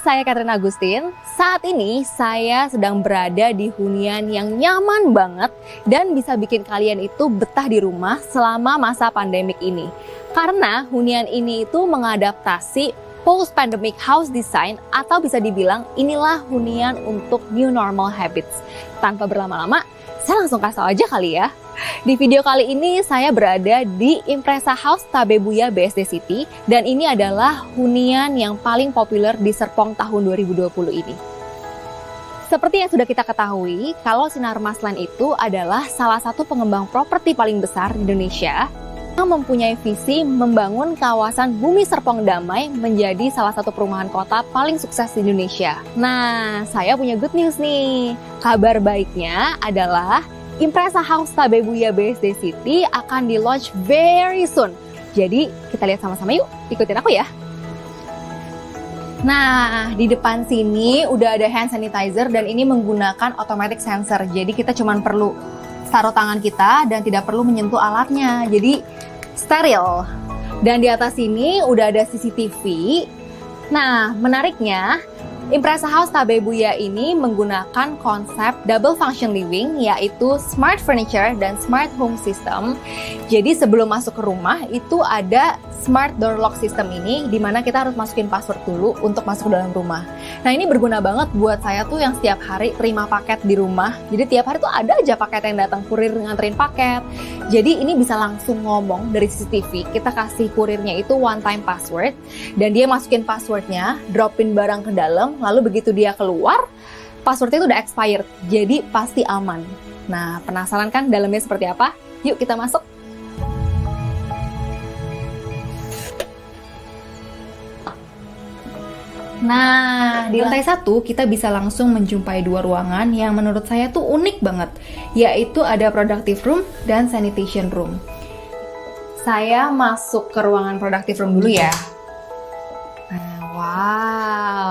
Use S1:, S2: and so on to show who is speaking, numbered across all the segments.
S1: saya Katrina Agustin. Saat ini saya sedang berada di hunian yang nyaman banget dan bisa bikin kalian itu betah di rumah selama masa pandemik ini. Karena hunian ini itu mengadaptasi post-pandemic house design atau bisa dibilang inilah hunian untuk new normal habits. Tanpa berlama-lama, saya langsung kasih tau aja kali ya. Di video kali ini saya berada di Impresa House Tabebuya BSD City dan ini adalah hunian yang paling populer di Serpong tahun 2020 ini. Seperti yang sudah kita ketahui, kalau Sinar Masland itu adalah salah satu pengembang properti paling besar di Indonesia yang mempunyai visi membangun kawasan Bumi Serpong Damai menjadi salah satu perumahan kota paling sukses di Indonesia. Nah, saya punya good news nih. Kabar baiknya adalah Impresa House Tabebuya BSD City akan di-launch very soon. Jadi, kita lihat sama-sama yuk. Ikutin aku ya. Nah, di depan sini udah ada hand sanitizer dan ini menggunakan automatic sensor. Jadi, kita cuma perlu taruh tangan kita dan tidak perlu menyentuh alatnya. Jadi, steril. Dan di atas sini udah ada CCTV. Nah, menariknya, Impresa House Tabebuya ini menggunakan konsep double function living, yaitu smart furniture dan smart home system. Jadi sebelum masuk ke rumah itu ada smart door lock system ini, di mana kita harus masukin password dulu untuk masuk ke dalam rumah. Nah, ini berguna banget buat saya tuh yang setiap hari terima paket di rumah. Jadi tiap hari tuh ada aja paket yang datang, kurir nganterin paket. Jadi ini bisa langsung ngomong dari CCTV, kita kasih kurirnya itu one time password, dan dia masukin passwordnya, dropin barang ke dalam, lalu begitu dia keluar, passwordnya itu udah expired, jadi pasti aman. Nah, penasaran kan dalamnya seperti apa? Yuk kita masuk. Nah, di lantai 1 kita bisa langsung menjumpai dua ruangan yang menurut saya tuh unik banget, yaitu ada productive room dan sanitation room. Saya masuk ke ruangan productive room dulu ya. Nah, wow,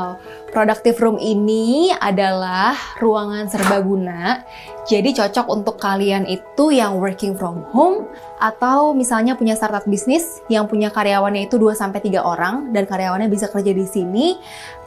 S1: productive room ini adalah ruangan serbaguna. Jadi cocok untuk kalian itu yang working from home atau misalnya punya startup bisnis yang punya karyawannya itu 2-3 orang dan karyawannya bisa kerja di sini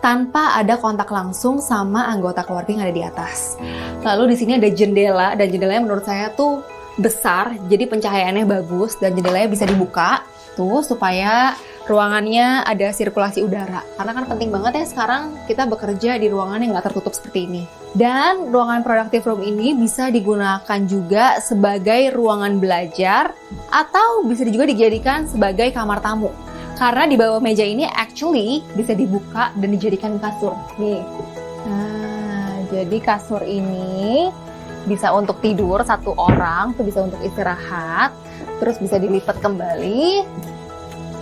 S1: tanpa ada kontak langsung sama anggota keluarga yang ada di atas. Lalu di sini ada jendela dan jendelanya menurut saya tuh besar, jadi pencahayaannya bagus dan jendelanya bisa dibuka tuh supaya ruangannya ada sirkulasi udara. Karena kan penting banget ya sekarang kita bekerja di ruangan yang nggak tertutup seperti ini. Dan ruangan productive room ini bisa digunakan juga sebagai ruangan belajar atau bisa juga dijadikan sebagai kamar tamu. Karena di bawah meja ini actually bisa dibuka dan dijadikan kasur. Nih. Nah, jadi kasur ini bisa untuk tidur satu orang, tuh bisa untuk istirahat, terus bisa dilipat kembali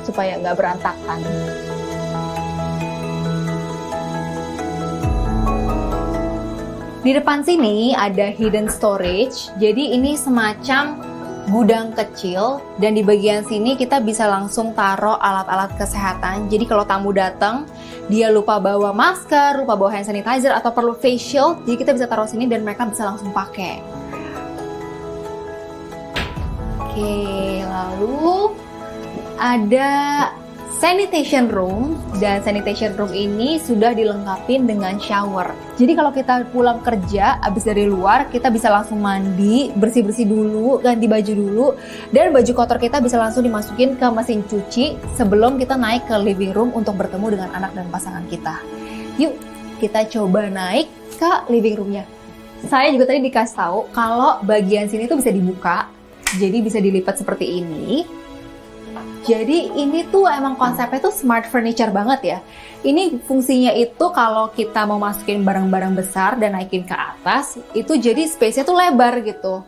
S1: supaya nggak berantakan. Di depan sini ada hidden storage, jadi ini semacam gudang kecil dan di bagian sini kita bisa langsung taruh alat-alat kesehatan. Jadi kalau tamu datang, dia lupa bawa masker, lupa bawa hand sanitizer atau perlu face shield, jadi kita bisa taruh sini dan mereka bisa langsung pakai. Oke, lalu ada sanitation room dan sanitation room ini sudah dilengkapi dengan shower. Jadi kalau kita pulang kerja abis dari luar, kita bisa langsung mandi, bersih-bersih dulu, ganti baju dulu, dan baju kotor kita bisa langsung dimasukin ke mesin cuci sebelum kita naik ke living room untuk bertemu dengan anak dan pasangan kita. Yuk, kita coba naik ke living roomnya. Saya juga tadi dikasih tahu kalau bagian sini tuh bisa dibuka, jadi bisa dilipat seperti ini. Jadi ini tuh emang konsepnya tuh smart furniture banget ya. Ini fungsinya itu kalau kita mau masukin barang-barang besar dan naikin ke atas, itu jadi space-nya tuh lebar gitu.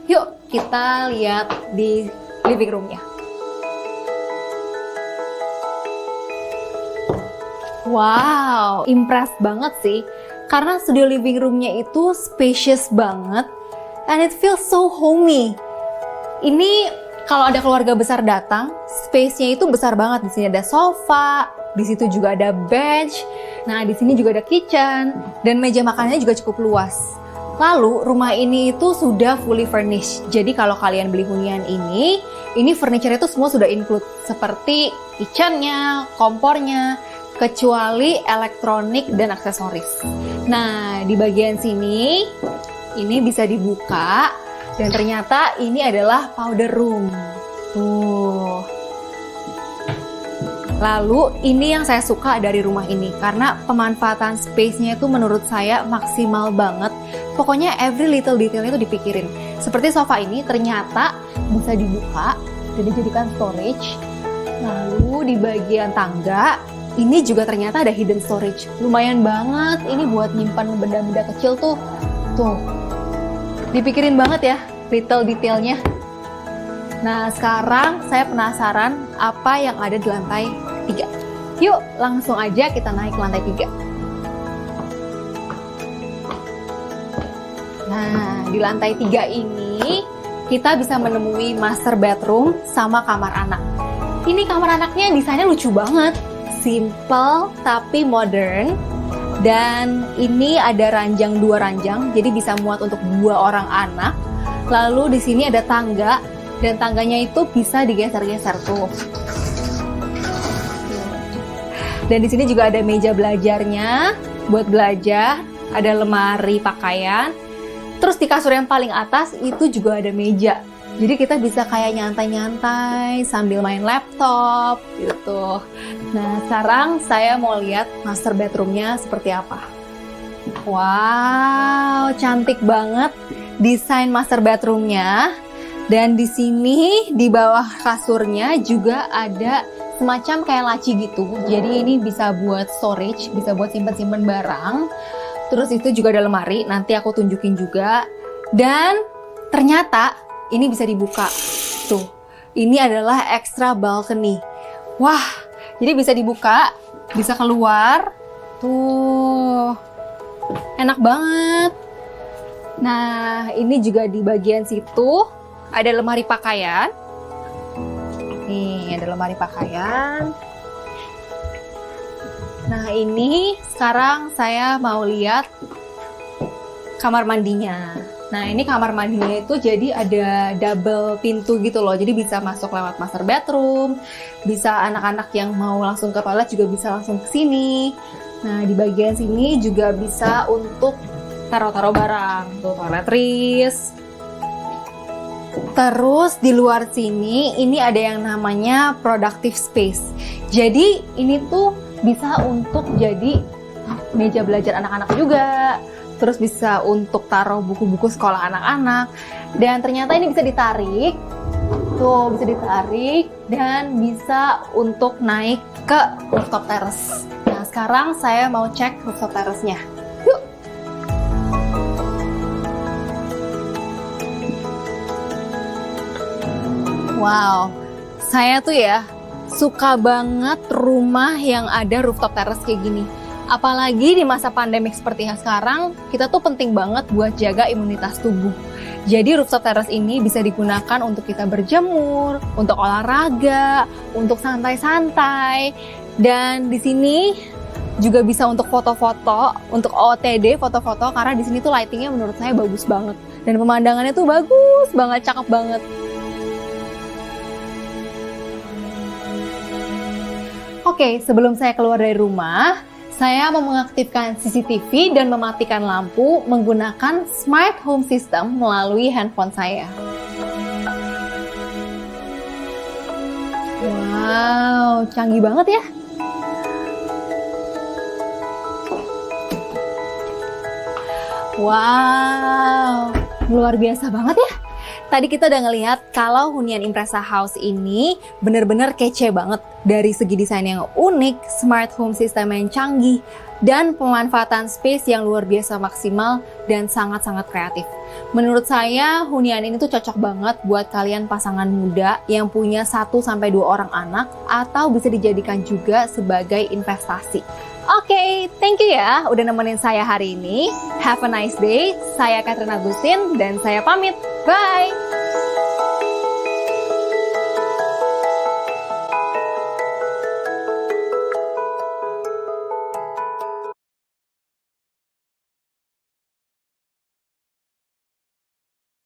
S1: Yuk kita lihat di living room-nya. Wow, impress banget sih. Karena studio living room-nya itu spacious banget and it feels so homey. Ini kalau ada keluarga besar datang, space-nya itu besar banget. Di sini ada sofa, di situ juga ada bench. Nah, di sini juga ada kitchen dan meja makanannya juga cukup luas. Lalu, rumah ini itu sudah fully furnished. Jadi kalau kalian beli hunian ini furniture itu semua sudah include seperti kitchen-nya, kompornya, kecuali elektronik dan aksesoris. Nah, di bagian sini ini bisa dibuka dan ternyata ini adalah powder room. Tuh. Lalu ini yang saya suka dari rumah ini karena pemanfaatan space-nya itu menurut saya maksimal banget. Pokoknya every little detailnya itu dipikirin. Seperti sofa ini ternyata bisa dibuka dan dijadikan storage. Lalu di bagian tangga ini juga ternyata ada hidden storage. Lumayan banget ini buat nyimpan benda-benda kecil tuh. Tuh. Dipikirin banget ya little detailnya. Nah, sekarang saya penasaran apa yang ada di lantai 3. Yuk, langsung aja kita naik ke lantai 3. Nah, di lantai 3 ini kita bisa menemui master bedroom sama kamar anak. Ini kamar anaknya desainnya lucu banget. Simple tapi modern. Dan ini ada ranjang 2 ranjang, jadi bisa muat untuk 2 orang anak. Lalu di sini ada tangga. Dan tangganya itu bisa digeser-geser tuh. Dan di sini juga ada meja belajarnya buat belajar, ada lemari pakaian. Terus di kasur yang paling atas itu juga ada meja. Jadi kita bisa kayak nyantai-nyantai sambil main laptop gitu. Nah, sekarang saya mau lihat master bedroomnya seperti apa. Wow, cantik banget desain master bedroomnya. Dan di sini di bawah kasurnya juga ada semacam kayak laci gitu. Jadi ini bisa buat storage, bisa buat simpen-simpen barang. Terus itu juga ada lemari, nanti aku tunjukin juga. Dan ternyata ini bisa dibuka. Tuh, ini adalah extra balcony. Wah, jadi bisa dibuka, bisa keluar. Tuh, enak banget. Nah, ini juga di bagian situ ada lemari pakaian. Nih, ada lemari pakaian. Nah, ini sekarang saya mau lihat kamar mandinya. Nah, ini kamar mandinya itu jadi ada double pintu gitu loh. Jadi bisa masuk lewat master bedroom. Bisa anak-anak yang mau langsung ke toilet juga bisa langsung ke sini. Nah, di bagian sini juga bisa untuk taruh-taruh barang. Tuh, toiletries. Terus di luar sini ini ada yang namanya productive space. Jadi ini tuh bisa untuk jadi meja belajar anak-anak juga. Terus bisa untuk taruh buku-buku sekolah anak-anak. Dan ternyata ini bisa ditarik. Tuh, bisa ditarik dan bisa untuk naik ke rooftop terrace. Nah, sekarang saya mau cek rooftop terrace-nya. Yuk. Wow, saya tuh ya suka banget rumah yang ada rooftop terrace kayak gini. Apalagi di masa pandemik seperti yang sekarang, kita tuh penting banget buat jaga imunitas tubuh. Jadi rooftop terrace ini bisa digunakan untuk kita berjemur, untuk olahraga, untuk santai-santai. Dan di sini juga bisa untuk foto-foto, untuk OOTD foto-foto karena di sini tuh lightingnya menurut saya bagus banget. Dan pemandangannya tuh bagus banget, cakep banget. Oke, sebelum saya keluar dari rumah, saya mau mengaktifkan CCTV dan mematikan lampu menggunakan Smart Home System melalui handphone saya. Wow, canggih banget ya. Wow, luar biasa banget ya. Tadi kita udah ngelihat kalau hunian Impresa House ini bener-bener kece banget. Dari segi desain yang unik, smart home system yang canggih, dan pemanfaatan space yang luar biasa maksimal dan sangat-sangat kreatif. Menurut saya, hunian ini tuh cocok banget buat kalian pasangan muda yang punya 1-2 orang anak, atau bisa dijadikan juga sebagai investasi. Oke, thank you ya udah nemenin saya hari ini. Have a nice day. Saya Catherine Agustin dan saya pamit. Bye!